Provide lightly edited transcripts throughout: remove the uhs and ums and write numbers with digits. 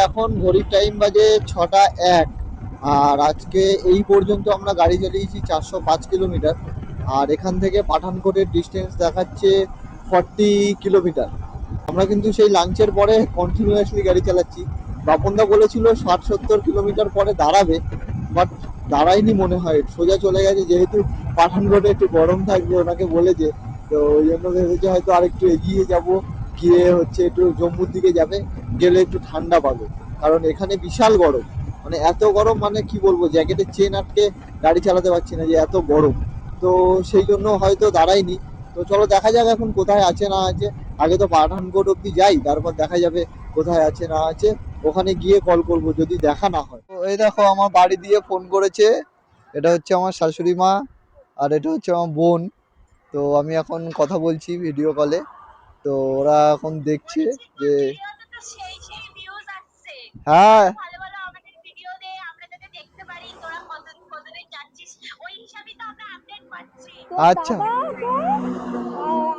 এখন ঘড়ির টাইম বাজে 6টা 1। আর আজকে এই পর্যন্ত আমরা গাড়ি চালিয়েছি 405 কিলোমিটার। আর এখান থেকে পাঠানকোটের ডিস্টেন্স দেখাচ্ছে 40 কিলোমিটার। আমরা কিন্তু সেই লাঞ্চের পরে কন্টিনিউয়াসলি গাড়ি চালাচ্ছি। বাপনদা বলেছিল 60-70 কিলোমিটার পরে দাঁড়াবে, বাট দাঁড়ায়নি মনে হয়, সোজা চলে গেছে। যেহেতু পাঠানকোটে একটু গরম থাকবে ওনাকে বলেছে, তো ওই জন্য ভেবেছে হয়তো আর একটু এগিয়ে যাব, গিয়ে হচ্ছে একটু জম্মুর দিকে যাবে, গেলে একটু ঠান্ডা পাবে। কারণ এখানে বিশাল গরম, মানে এত গরম, মানে কি বলবো, জ্যাকেটের চেন আটকে গাড়ি চালাতে পারছি না, যে এত গরম। তো সেই জন্য হয়তো দাঁড়ায়নি। তো চলো দেখা যাক এখন কোথায় আছে না আছে। আগে তো পাঠানকোট অব্দি যাই, তারপর দেখা যাবে কোথায় আছে না আছে। ওখানে গিয়ে কল করব যদি দেখা না হয়। তো এই দেখো আমার বাড়ি দিয়ে ফোন করেছে, এটা হচ্ছে আমার শাশুড়ি মা, আর এটা হচ্ছে আমার বোন। তো আমি এখন কথা বলছি ভিডিও কলে। তো ওরা এখন দেখছে যে হ্যাঁ। আচ্ছা।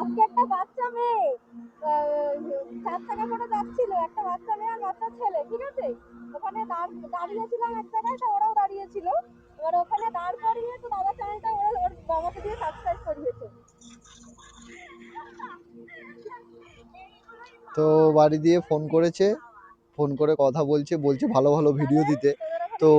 আজকে একটা বাচ্চা মেয়ে 4 চাকা করে যাচ্ছিল, একটা বাচ্চা মেয়ে আর বাচ্চা ছেলে, ঠিক আছে। ওখানে দাঁড়িয়েছিলাম এক জায়গায়, তো ওরাও দাঁড়িয়েছিল। এবার ওখানে দাঁড় করিয়ে তো দাদা চ্যানেলটা ওর বাবাকে দিয়ে সাবস্ক্রাইব করিয়েছে। তো বাড়ি দিয়ে ফোন করেছে, ফোন করে কথা বলছে, বলছে ভালো ভালো ভিডিও দিতে। তো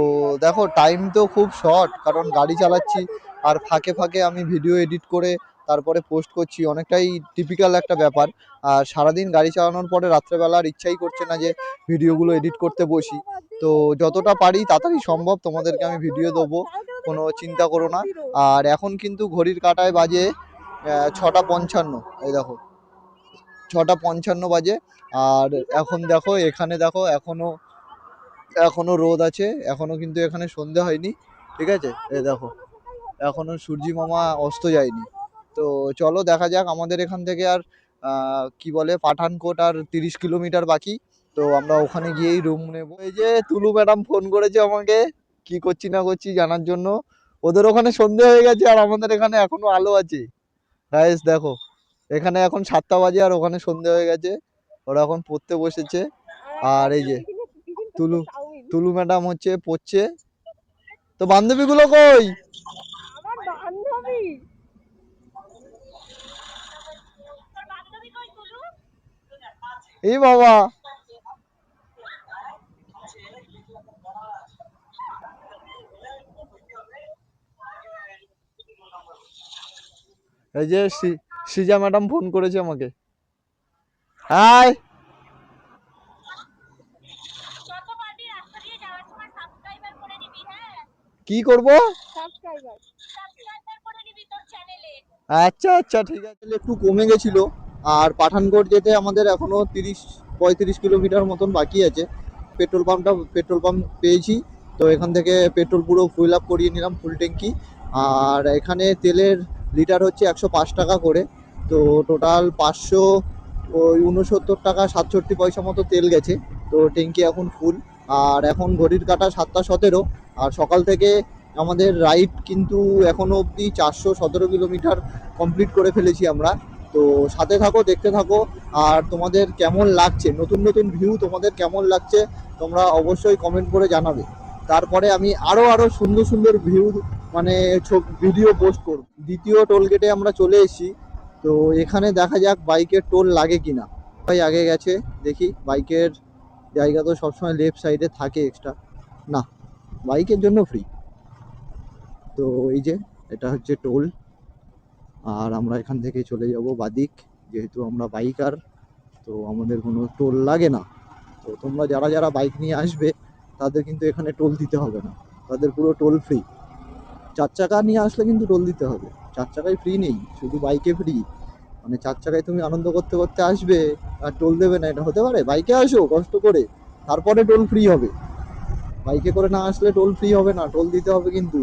দেখো টাইম তো খুব শর্ট, কারণ গাড়ি চালাচ্ছি আর ফাঁকে ফাঁকে আমি ভিডিও এডিট করে তারপরে পোস্ট করছি, অনেকটাই টিপিক্যাল একটা ব্যাপার। আর সারাদিন গাড়ি চালানোর পরে রাত্রেবেলা আর ইচ্ছাই করছে না যে ভিডিওগুলো এডিট করতে বসি। তো যতটা পারি তাড়াতাড়ি সম্ভব তোমাদেরকে আমি ভিডিও দেবো, কোনো চিন্তা করো না। আর এখন কিন্তু ঘড়ির কাঁটায় বাজে 6টা 55। এই দেখো 6টা 55 বাজে। আর এখন দেখো এখানে দেখো এখনো রোদ আছে, এখনো কিন্তু এখানে সন্ধে হয়নি, ঠিক আছে। এই দেখো এখনো সূর্যি মামা অস্ত যায়নি। তো চলো দেখা যাক, আমাদের এখান থেকে আর কি বলে পাঠানকোট আর 30 কিলোমিটার বাকি। তো আমরা ওখানে গিয়েই রুম নেব। এই যে তুলু ম্যাডাম ফোন করেছে আমাকে, কি করছি না করছি জানার জন্য। ওদের ওখানে সন্ধে হয়ে গেছে আর আমাদের এখানে এখনো আলো আছে। গাইস দেখো, এখানে এখন 7টা বাজে আর ওখানে সন্ধে হয়ে গেছে। ওরা এখন পড়তে বসেছে। আর এই যে তুলু তুলু ম্যাডাম হচ্ছে পড়ছে। তো বান্ধবীগুলো কই? আমার বান্ধবী এই বাবা, এই যে সৃজা ম্যাডাম ফোন করেছে আমাকে। হাই। কি করব? সাবস্ক্রাইবার। আচ্ছা আচ্ছা ঠিক আছে। একটু কমে গেছিল। আর পাঠানকোট যেতে আমাদের এখনো 30-35 কিলোমিটার মতন বাকি আছে। পেট্রোল পাম্প পেয়েছি। তো এখান থেকে পেট্রোল পুরো ফুল আপ করিয়ে নিলাম, ফুল ট্যাঙ্কি। আর এখানে তেলের লিটার হচ্ছে 105 টাকা করে। তো টোটাল 569 টাকা 67 পয়সা মতো তেল গেছে। তো ট্যাঙ্কি এখন ফুল। আর এখন ঘড়ির কাঁটা 7টা 17। আর সকাল থেকে আমাদের রাইড কিন্তু এখনো অবধি 417 কিলোমিটার কমপ্লিট করে ফেলেছি আমরা। তো সাথে থাকো, দেখতে থাকো। আর তোমাদের কেমন লাগছে, নতুন নতুন ভিউ তোমাদের কেমন লাগছে, তোমরা অবশ্যই কমেন্ট করে জানাবে। তারপরে আমি আরও সুন্দর সুন্দর ভিউ, মানে ভিডিও পোস্ট করব। দ্বিতীয় টোল গেটে আমরা চলে এসেছি। তো এখানে দেখা যাক বাইকের টোল লাগে কিনা। ভাই আগে গেছে, দেখি বাইকের জায়গা তো সবসময় লেফট সাইডে থাকে এক্সট্রা। না, বাইকের জন্য ফ্রি। তো এই যে এটা হচ্ছে টোল। আর আমরা এখান থেকে চলে যাব বাদিক, যেহেতু আমরা বাইকার, তো আমাদের কোনো টোল লাগে না। তো তোমরা যারা যারা বাইক নিয়ে আসবে তাদের কিন্তু এখানে টোল দিতে হবে না, তাদের পুরো টোল ফ্রি। 4 চাকা নিয়ে আসলে কিন্তু টোল দিতে হবে, 4 চাকায় ফ্রি নেই, শুধু বাইকে ফ্রি। মানে 4 চাকায় তুমি আনন্দ করতে করতে আসবে আর টোল দেবে না, এটা হতে পারে? বাইকে আসো কষ্ট করে, তারপরে টোল ফ্রি হবে। বাইকে করে না আসলে টোল ফ্রি হবে না, টোল দিতে হবে কিন্তু।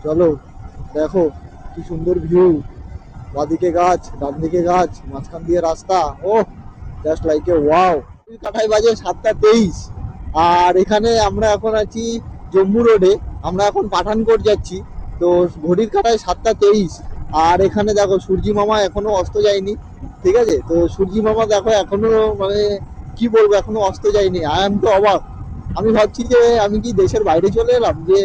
চলো দেখো কি সুন্দর ভিউ, বাদিকে গাছ, ডান দিকে গাছ, মাঝখান দিয়ে রাস্তা। ও জাস্ট লাইক এ ওয়াও। কাঠায় বাজে 7টা 23। আর এখানে আমরা এখন আছি জম্মু রোডে, আমরা এখন পাঠানকোট যাচ্ছি। তো ঘড়ির কাঁটায় 7টা 23। আর এখানে দেখো সূর্যি মামা এখনো অস্ত যায়নি, ঠিক আছে। তো সূর্যি মামা দেখো এখনো মানে কি বলবো, এখনো অস্ত যায়নি। আই এম তো অবাক। আমি ভাবছি যে আমি কি দেশের বাইরে চলে এলাম, যে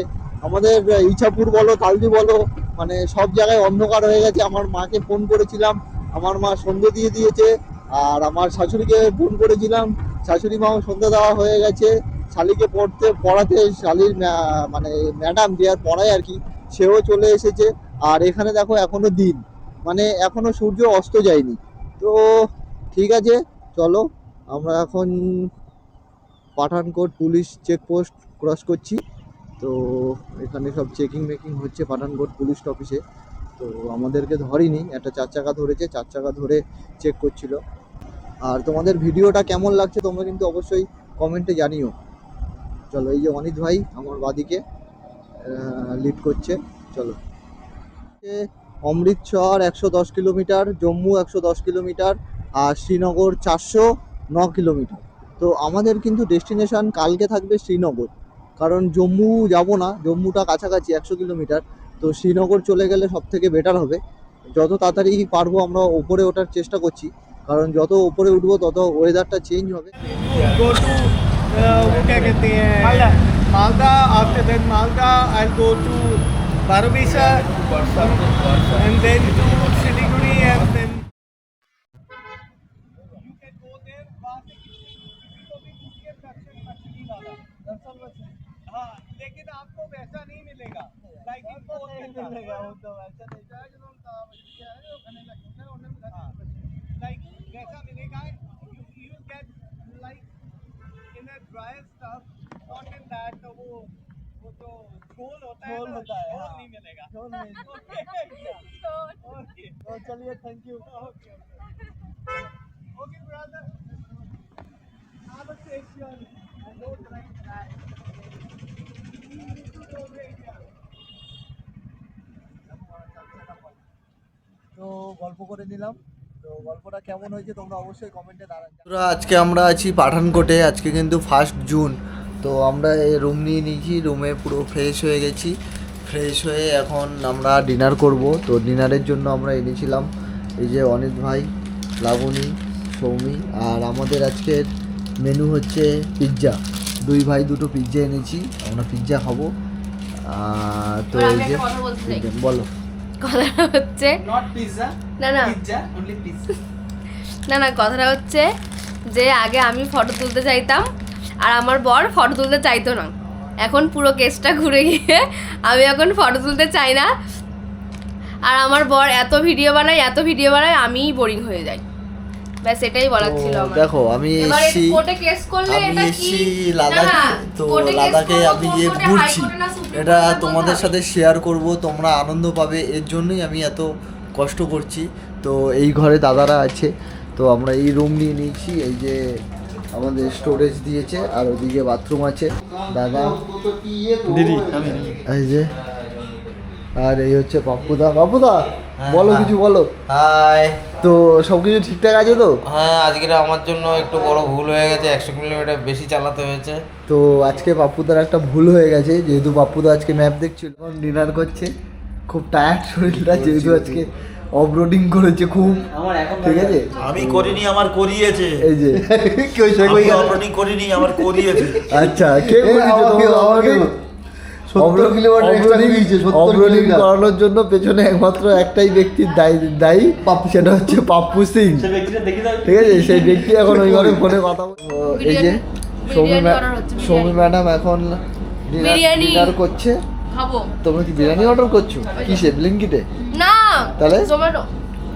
আমাদের ইছাপুর বলো তালদি বলো মানে সব জায়গায় অন্ধকার হয়ে গেছে। আমার মাকে ফোন করেছিলাম, আমার মা সন্ধে দিয়ে দিয়েছে। আর আমার শাশুড়িকে ফোন করেছিলাম, শাশুড়ি মাও সন্ধে দেওয়া হয়ে গেছে। শালিকে পড়াতে শালির মানে ম্যাডাম যে আর পড়ায় আর কি, সেও চলে এসেছে। আর এখানে দেখো এখনো দিন, মানে এখনো সূর্য অস্ত যায়নি। তো ঠিক আছে, চলো আমরা এখন পাঠানকোট পুলিশ চেকপোস্ট ক্রস করছি। তো এখানে সব চেকিং মেকিং হচ্ছে পাঠানকোট পুলিশ অফিসে। তো আমাদেরকে ধরেনি, একটা 4 চাকা ধরেছে, 4 চাকা ধরে চেক করছিল। আর তোমাদের ভিডিওটা কেমন লাগছে তোমরা কিন্তু অবশ্যই কমেন্টে জানিও। চলো, এই যে অনিত ভাই আমার বাদিকে লিড করছে। চলো, অমৃতসর 110 কিলোমিটার, জম্মু 110 কিলোমিটার, আর শ্রীনগর 409 কিলোমিটার। তো আমাদের কিন্তু ডেস্টিনেশন কালকে থাকবে শ্রীনগর, কারণ জম্মু যাব না, জম্মুটা কাছাকাছি 100 কিলোমিটার। তো শ্রীনগর চলে গেলে সব থেকে বেটার হবে। যত তাড়াতাড়ি পারবো আমরা ওপরে ওঠার চেষ্টা করছি, কারণ যত ওপরে উঠবো তত ওয়েদারটা চেঞ্জ হবে। go to वो क्या कहते हैं Malda after that Malda I'll go to Barabisa and then to Siliguri and then you can go there वहाँ से किसी को भी पूछिए दर्शन मछली वाला दर्शन मछली हाँ लेकिन आपको वैसा नहीं मिलेगा लाइक इनको नहीं मिलेगा वो तो वैसा नहीं लाइक वैसा मिलेगा you will get like in a dry stuff not in that वो जो झोल होता है ना झोल नहीं मिलेगा झोल नहीं ओके तो चलिए thank you okay okay brother have a safe journey and don't like that তো গল্প করে নিলাম, তো গল্পটা কেমন হয়েছে তোমরা অবশ্যই কমেন্টে জানাবে। আজকে আমরা আছি পাঠানকোটে, আজকে কিন্তু 1 জুন। তো আমরা এই রুম নিয়ে নিয়েছি, রুমে পুরো ফ্রেশ হয়ে গেছি। ফ্রেশ হয়ে এখন আমরা ডিনার করব। তো ডিনারের জন্য আমরা এনেছিলাম এই যে অনিত ভাই, লাবণী, সৌমি, আর আমাদের আজকের মেনু হচ্ছে পিৎজা। 2 ভাই 2টো পিৎজা এনেছি, আমরা পিৎজা খাবো। তো এই যে বলো। কথাটা হচ্ছে not pizza না না pizza only pizza না না কথাটা হচ্ছে যে আগে আমি ফটো তুলতে চাইতাম আর আমার বর ফটো তুলতে চাইতো না। এখন পুরো কেসটা ঘুরে গিয়ে আমি এখন ফটো তুলতে চাই না, আর আমার বর এত ভিডিও বানায় আমিই বোরিং হয়ে যাই। ব্যাস এটাই বলার ছিল আমার। দেখো আমি এসেছি, কোর্টে কেস করলে এটা কি লাদাখে। তো লাদাখে আমি গিয়ে ঘুরছি, এটা তোমাদের সাথে শেয়ার করব, তোমরা আনন্দ পাবে, এর জন্যই আমি এত কষ্ট করছি। তো এই ঘরে দাদারা আছে, তো আমরা এই রুম নিয়ে নিয়েছি। এই যে আমাদের স্টোরেজ দিয়েছে, আর ওদিকে বাথরুম আছে। দাদা দিদি এই যে, আর এই হচ্ছে পাপ্পুদা। পাপ্পুদা বলো, কিছু বলো। হাই। তো সব কিছু ঠিকঠাক আছে তো? হ্যাঁ, আজকের আমার জন্য একটু বড় ভুল হয়ে গেছে, 100 কিলোমিটার বেশি চালাতে হয়েছে। তো আজকে পাপ্পুদার একটা ভুল হয়ে গেছে, যেহেতু পাপ্পুদা আজকে ম্যাপ দেখছিল, এখন ডিনার করছে। খুব টায়ার্ড শরীরটা, যেহেতু আজকে অফরোডিং করেছে খুব, ঠিক আছে। আমি করিনি, আমার করিয়েছে। এই যে আমি অপারেটিং করিনি, আমার করিয়েছে। আচ্ছা, কে অফরোডিং করানোর জন্য পেছনে একমাত্র একটাই ব্যক্তির দায়ী, সেটা হচ্ছে পাপ্পু সিং, ঠিক আছে। সেই ব্যক্তি এখন ওই ঘরে ফোনে কথা এই যে সৌমি ম্যাডাম এখন ডিনার করছে। খাবো। তোমরা কি বিরিয়ানি অর্ডার করছো? কিসে, ব্লিঙ্কিটে? না, তাহলে জোম্যাটো।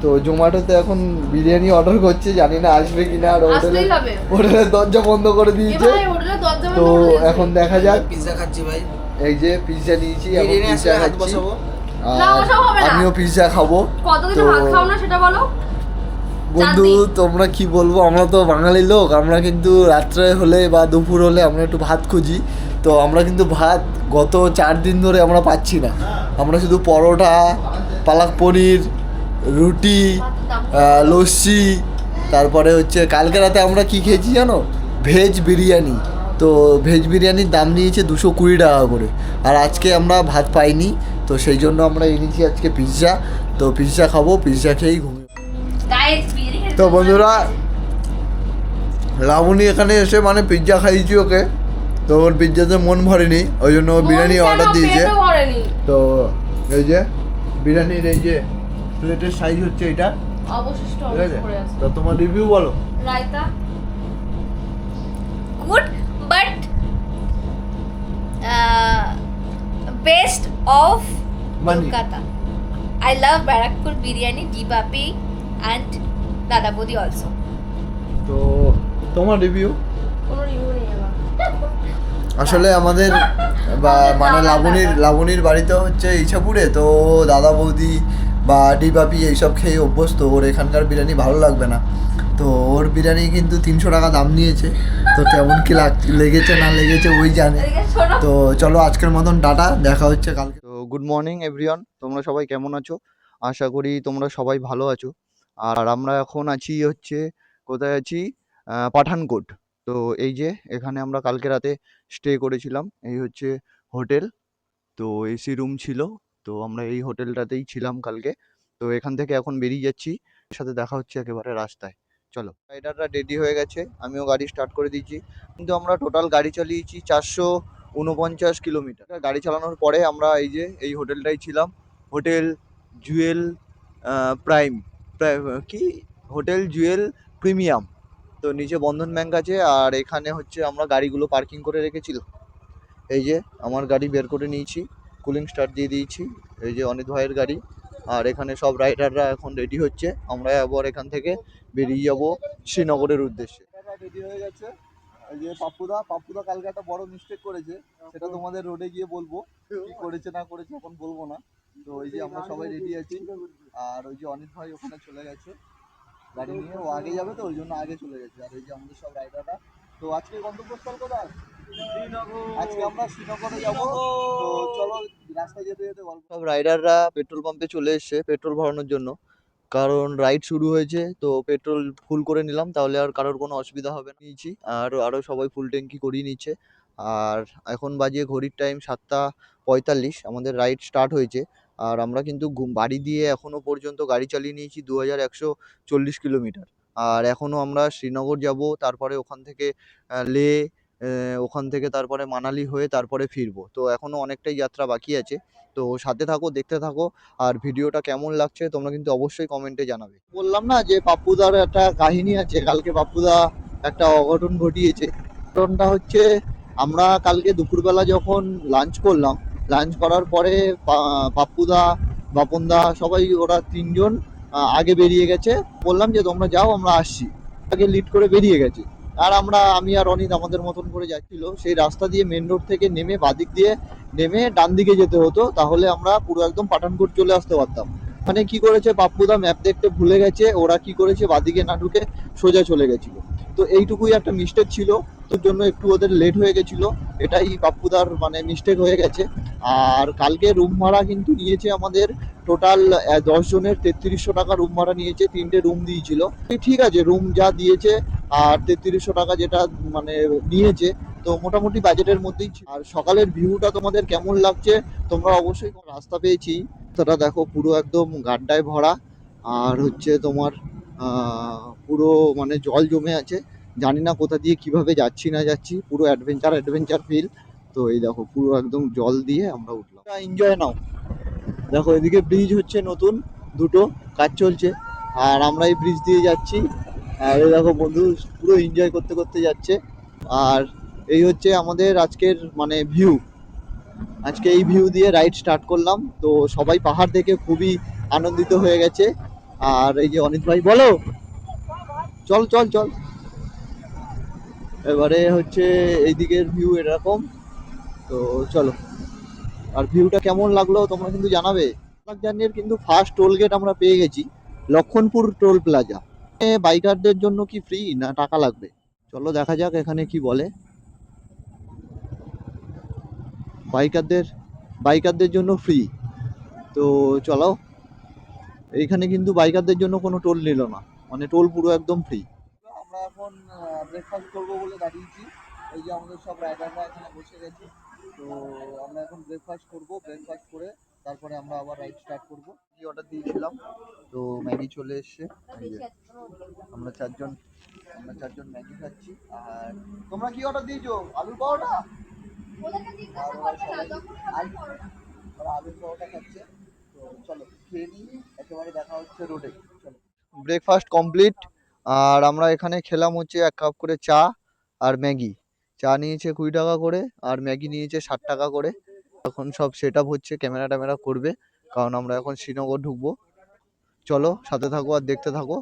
তো জোম্যাটোতে এখন বিরিয়ানি অর্ডার করছে, জানি না আসবে কিনা। আর আসলেই হবে। হোটেলের দরজা বন্ধ করে দিয়েছে, তো এখন দেখা যাক। পিৎজা খাচ্ছি ভাই। এই যে পিৎজা নিয়েছি, এখন পিৎজা খাচ্ছি। না, ওসব হবে না। আমিও পিৎজা খাবো। কতদিন ভাত খাও না সেটা বলো। বন্ধু তোমরা কি বলবো, আমরা তো বাঙালি লোক, আমরা কিন্তু রাত্রে হলে বা দুপুর হলে আমরা একটু ভাত খুঁজি। তো আমরা কিন্তু ভাত গত 4 দিন ধরে আমরা পাচ্ছি না। আমরা শুধু পরোটা, পালক পনির, রুটি, লস্যি, তারপরে হচ্ছে কালকে রাতে আমরা কি খেয়েছি জানো? ভেজ বিরিয়ানি। তো ভেজ বিরিয়ানির দাম নিয়েছে 220 টাকা করে, আর আজকে আমরা ভাত পাইনি, তো সেই জন্য আমরা এনেছি আজকে পিৎজা। তো পিৎজা খাবো, পিৎজা খেয়েই ঘুমিয়ে। তো বন্ধুরা লাবণী এখানে এসে মানে পিৎজা খাইয়েছি ওকে, তো ওর পিৎজাতে মন ভরেনি, ওই জন্য ও বিরিয়ানি অর্ডার দিয়েছে। তো এই যে বিরিয়ানির এই যে প্লেটের সাইজ হচ্ছে এটা, অবশিষ্ট ঠিক আছে? পড়ে আছে তো তোমার রিভিউ বলো। Raita good but best of Mani. Kolkata. I love Barakpur biryani, Jibapi and Dada Bodi also. তো তোমার রিভিউ? কোনো রিভিউ নেই আমার। আসলে আমাদের মানে লাবণীর বাড়িতে হচ্ছে ইছাপুরে, তো দাদা বৌদি বা ডিবাপি এইসব খেয়ে অভ্যস্ত, ওর এখানকার বিরিয়ানি ভালো লাগবে না। তো ওর বিরিয়ানি কিন্তু 300 টাকা দাম নিয়েছে, তো কেমন কি লেগেছে না লেগেছে ওই জানে। তো চলো আজকের মতন টাটা, দেখা হচ্ছে কালকে। তো গুড মর্নিং এভরিওয়ান, তোমরা সবাই কেমন আছো? আশা করি তোমরা সবাই ভালো আছো। আর আমরা এখন আছি হচ্ছে, কোথায় আছি? পাঠানকোট। তো এই যে এখানে আমরা কালকে রাতে স্টে করেছিলাম, এই হচ্ছে হোটেল। তো এসি রুম ছিল, তো আমরা এই হোটেলটাতেই ছিলাম কালকে। তো এখান থেকে এখন বেরিয়ে যাচ্ছি, এর সাথে দেখা হচ্ছে একেবারে রাস্তায়। চলো, রাইডাররা রেডি হয়ে গেছে, আমিও গাড়ি স্টার্ট করে দিয়েছি। কিন্তু আমরা টোটাল গাড়ি চালিয়েছি 449 কিলোমিটার। গাড়ি চালানোর পরে আমরা এই যে এই হোটেলটাই ছিলাম, হোটেল জুয়েল প্রাইম, কি হোটেল জুয়েল প্রিমিয়াম। তো নিচে বন্ধন ব্যাংক আছে, আর এখানে হচ্ছে আমরা গাড়িগুলো পার্কিং করে রেখেছিলাম। এই যে আমার গাড়ি বের করে নিয়েছি, কুলিং স্টার্ট দিয়ে দিয়েছি, এই যে অনিত ভাইয়ের গাড়ি। আর এখানে সব রাইডাররা এখন রেডি হচ্ছে, আমরা আবার এখান থেকে বেরিয়ে যাব শ্রীনগরের উদ্দেশ্যে। রেডি হয়ে গেছে, এই যে পাপ্পুদা কালকে একটা বড় মিস্টেক করেছে, সেটা তোমাদের রোডে গিয়ে বলবো, কি করেছে না করেছে এখন বলবো না। তো এই যে আমরা সবাই রেডি আছি, আর ওই যে অনিত ভাই ওখানে চলে গেছে গাড়ি নিয়ে, ও আগে যাবে তো ওই জন্য আগে চলে গেছে। আর এই যে আমাদের সব রাইডাররা। তো আজকে গন্তব্যস্থল কোথায়? আজকে আমরা শ্রীনগরে যাবো। তো চলো রাস্তায় যেতে যেতে গল্প। সব রাইডাররা পেট্রোল পাম্পে চলে এসেছে পেট্রোল ভরানোর জন্য, কারণ রাইড শুরু হয়েছে। তো পেট্রোল ফুল করে নিলাম, তাহলে আর কারোর কোনো অসুবিধা হবে না। নিয়েছি, আর আরও সবাই ফুল ট্যাঙ্কি করিয়ে নিচ্ছে। আর এখন বাজে ঘড়ির টাইম 7:45, আমাদের রাইড স্টার্ট হয়েছে। আর আমরা কিন্তু বাড়ি দিয়ে এখনো পর্যন্ত গাড়ি চালিয়ে নিয়েছি 2140 কিলোমিটার। আর এখনো আমরা শ্রীনগর যাব, তারপরে ওখান থেকে লে, ওখান থেকে তারপরে মানালি হয়ে তারপরে ফিরবো। তো এখনো অনেকটাই যাত্রা বাকি আছে। তো সাথে থাকো, দেখতে থাকো। আর ভিডিওটা কেমন লাগছে তোমরা কিন্তু অবশ্যই কমেন্টে জানাবে। বললাম না যে পাপ্পুদার একটা কাহিনী আছে, কালকে পাপ্পুদা একটা অঘটন ঘটিয়েছে। ঘটনটা হচ্ছে, আমরা কালকে দুপুরবেলা যখন লাঞ্চ করলাম, লাঞ্চ করার পরে পাপ্পুদা, বাপনদা সবাই ওরা তিনজন আগে বেরিয়ে গেছে। বললাম যে তোমরা যাও আমরা আসছি, আগে লিড করে বেরিয়ে গেছে। আর আমি আর অনিত আমাদের মতন করে যাচ্ছিল, সেই রাস্তা দিয়ে মেন রোড থেকে নেমে বাদিক দিয়ে নেমে ডান দিকে যেতে হতো, তাহলে আমরা পুরো একদম পাঠানকোট চলে আসতে পারতাম। মানে কি করেছে পাপ্পুদা, ম্যাপ দেখতে ভুলে গেছে, ওরা কি করেছে বাদিকে না ঢুকে সোজা চলে গেছিল। তো এইটুকুই একটা মিস্টেক ছিল, তোর জন্য একটু ওদের লেট হয়ে গেছিল, এটাই পাপ্পুদার মানে মিস্টেক হয়ে গেছে। আর কালকে রুম ভাড়া কিন্তু নিয়েছে আমাদের টোটাল 10 জনের 3300 টাকা রুম ভাড়া নিয়েছে, 3টে রুম দিয়েছিল। ঠিক আছে, রুম যা দিয়েছে আর 3300 টাকা যেটা মানে নিয়েছে, তো মোটামুটি বাজেটের মধ্যেই ছিল। আর সকালের ভিউটা তোমাদের কেমন লাগছে তোমরা অবশ্যই। রাস্তা পেয়েছি, রাস্তাটা দেখো পুরো একদম গাড্ডায় ভরা, আর হচ্ছে তোমার পুরো মানে জল জমে আছে। জানি না কোথা দিয়ে কিভাবে যাচ্ছি না যাচ্ছি, পুরো অ্যাডভেঞ্চার ফিল। তো এই দেখো পুরো একদম জল দিয়ে আমরা উঠলাম, এনজয় নাও। দেখো এদিকে ব্রিজ হচ্ছে নতুন, দুটো কাজ চলছে, আর আমরা এই ব্রিজ দিয়ে যাচ্ছি। আর এই দেখো বন্ধু পুরো এনজয় করতে করতে যাচ্ছে। আর এই হচ্ছে আমাদের আজকের মানে ভিউ, আজকে এই ভিউ দিয়ে রাইড স্টার্ট করলাম। তো সবাই পাহাড় দেখে খুবই আনন্দিত হয়ে গেছে। আর এই যে অনিত ভাই, বলো চল চল চল। এবারে হচ্ছে এইদিকের ভিউ এরকম। তো চলো, আর ভিউটা কেমন লাগলো তোমরা কিন্তু জানাবে। জার্নির কিন্তু ফার্স্ট টোল গেট আমরা পেয়ে গেছি, লক্ষণপুর টোল প্লাজা। বাইকারদের জন্য কি ফ্রি না টাকা লাগবে? চলো দেখা যাক এখানে কি বলে। বাইকারদের বাইকারদের জন্য ফ্রি, তো চলো। এইখানে কিন্তু বাইকারদের জন্য কোনো টোল নিল না, মানে টোল পুরো একদম ফ্রি। আমরা এখন ব্রেকফাস্ট করবো বলে দাঁড়িয়েছি, এই যে আমাদের সব রাইডাররা এখানে বসে গেছে। তো আমরা এখন ব্রেকফাস্ট করবো, ব্রেকফাস্ট করে তারপরে আমরা আবার রাইড স্টার্ট করব। কি অর্ডার দিয়েছিলাম, তো ম্যাগি চলে এসছে। এই যে আমরা চারজন ম্যাগি খাচ্ছি। আর তোমরা কি অর্ডার দিয়েছো? আলুর পরোটা? আর ওরা সবাই ওরা আলুর পরোটা খাচ্ছে। তো চলো খেয়ে নিই, একেবারে দেখা হচ্ছে রোডে। চলো। Breakfast complete. আর আমরা এখানে খেলাম হচ্ছে 1 কাপ করে চা আর ম্যাগি। চা নিয়েছে 20 টাকা করে আর ম্যাগি নিয়েছে 60 টাকা করে। এখন সব সেট আপ হচ্ছে, ক্যামেরা ট্যামেরা করবে, কারণ আমরা এখন শ্রীনগর ঢুকবো। চলো সাথে থাকো আর দেখতে থাকো।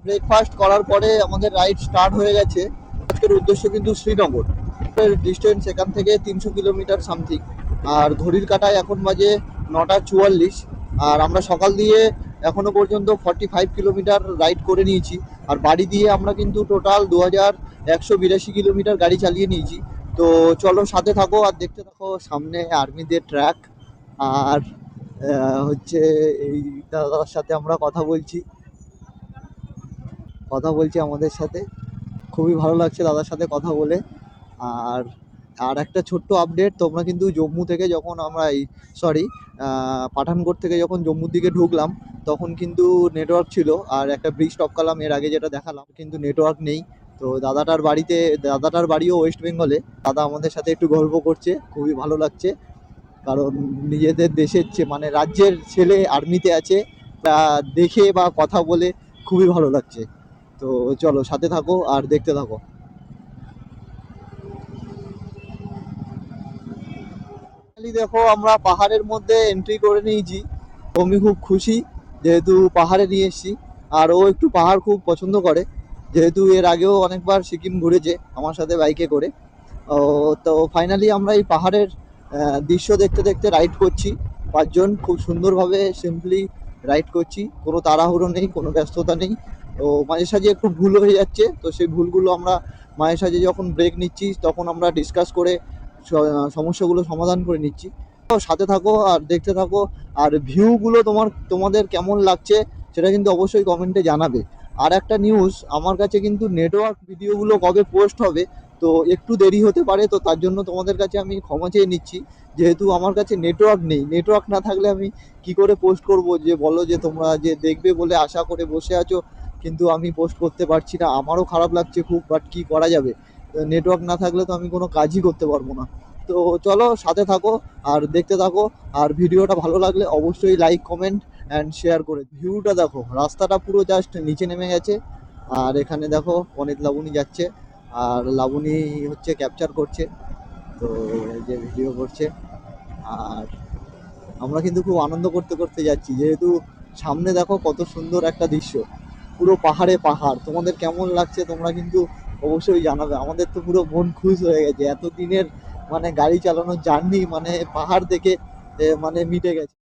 ব্রেকফাস্ট করার পরে আমাদের রাইড স্টার্ট হয়ে গেছে। আজকের উদ্দেশ্য কিন্তু শ্রীনগর। ডিস্টেন্স এখান থেকে 300 কিলোমিটার সামথিং। আর ঘড়ির কাঁটায় এখন বাজে 9টা 44। আর আমরা সকাল দিয়ে এখনো পর্যন্ত 45 কিলোমিটার রাইড করে নিয়েছি। আর বাড়ি দিয়ে আমরা কিন্তু টোটাল 2182 কিলোমিটার গাড়ি চালিয়ে নিয়েছি। তো চলো সাথে থাকো আর দেখতে থাকো। সামনে আর্মিদের ট্র্যাক। আর হচ্ছে এই দাদার সাথে আমরা কথা বলছি আমাদের সাথে। খুবই ভালো লাগছে দাদার সাথে কথা বলে। আর আর একটা ছোট্ট আপডেট, তোমরা কিন্তু জম্মু থেকে যখন আমরা পাঠানকোট থেকে যখন জম্মুর দিকে ঢুকলাম, তখন কিন্তু নেটওয়ার্ক ছিল। আর একটা ব্রিজ টপকালাম এর আগে, যেটা দেখালাম, কিন্তু নেটওয়ার্ক নেই। তো দাদাটার বাড়িও ওয়েস্ট বেঙ্গলে। দাদা আমাদের সাথে একটু গল্প করছে, খুবই ভালো লাগছে। কারণ নিজেদের দেশের মানে রাজ্যের ছেলে আর্মিতে আছে, তা দেখে বা কথা বলে খুবই ভালো লাগছে। তো চলো সাথে থাকো আর দেখতে থাকো। দেখো আমরা পাহাড়ের মধ্যে এন্ট্রি করে নিয়েছি। আমি খুব খুশি, যেহেতু পাহাড়ে নিয়ে এসেছি। আর ও একটু পাহাড় খুব পছন্দ করে, যেহেতু এর আগেও অনেকবার সিকিম ঘুরেছে আমার সাথে বাইকে করে। তো ফাইনালি আমরা এই পাহাড়ের দৃশ্য দেখতে দেখতে রাইড করছি। 5 জন খুব সুন্দরভাবে সিম্পলি রাইড করছি, কোনো তাড়াহুড়ো নেই, কোনো ব্যস্ততা নেই। তো মাঝে সাঝে একটু ভুল হয়ে যাচ্ছে, তো সেই ভুলগুলো আমরা মাঝে সাঝে যখন ব্রেক নিচ্ছি তখন আমরা ডিসকাস করে সমস্যাগুলো সমাধান করে নিচ্ছি। তো সাথে থাকো আর দেখতে থাকো। আর ভিউগুলো তোমাদের কেমন লাগছে সেটা কিন্তু অবশ্যই কমেন্টে জানাবে। আর একটা নিউজ, আমার কাছে কিন্তু নেটওয়ার্ক ভিডিওগুলো কবে পোস্ট হবে, তো একটু দেরি হতে পারে। তো তার জন্য তোমাদের কাছে আমি ক্ষমা চেয়ে নিচ্ছি, যেহেতু আমার কাছে নেটওয়ার্ক নেই। নেটওয়ার্ক না থাকলে আমি কি করে পোস্ট করব? যে বলো যে তোমরা যে দেখবে বলে আশা করে বসে আছো, কিন্তু আমি পোস্ট করতে পারছি না। আমারও খারাপ লাগছে খুব, বাট কি করা যাবে, নেটওয়ার্ক না থাকলে তো আমি কোনো কাজই করতে পারবো না। তো চলো সাথে থাকো আর দেখতে থাকো। আর ভিডিওটা ভালো লাগলে অবশ্যই লাইক কমেন্ট অ্যান্ড শেয়ার করে। ভিউটা দেখো, রাস্তাটা পুরো জাস্ট নিচে নেমে গেছে। আর এখানে দেখো অনেক লাবণী যাচ্ছে, আর লাবণী হচ্ছে ক্যাপচার করছে, তো এই যে ভিডিও করছে। আর আমরা কিন্তু খুব আনন্দ করতে করতে যাচ্ছি, যেহেতু সামনে দেখো কত সুন্দর একটা দৃশ্য, পুরো পাহাড়ে পাহাড়। তোমাদের কেমন লাগছে তোমরা কিন্তু অবশ্যই জানাবে। আমাদের তো পুরো মন খুশ হয়ে গেছে, এতদিনের মানে গাড়ি চালানোর জার্নি মানে পাহাড় দেখে মানে মিটে গেছে।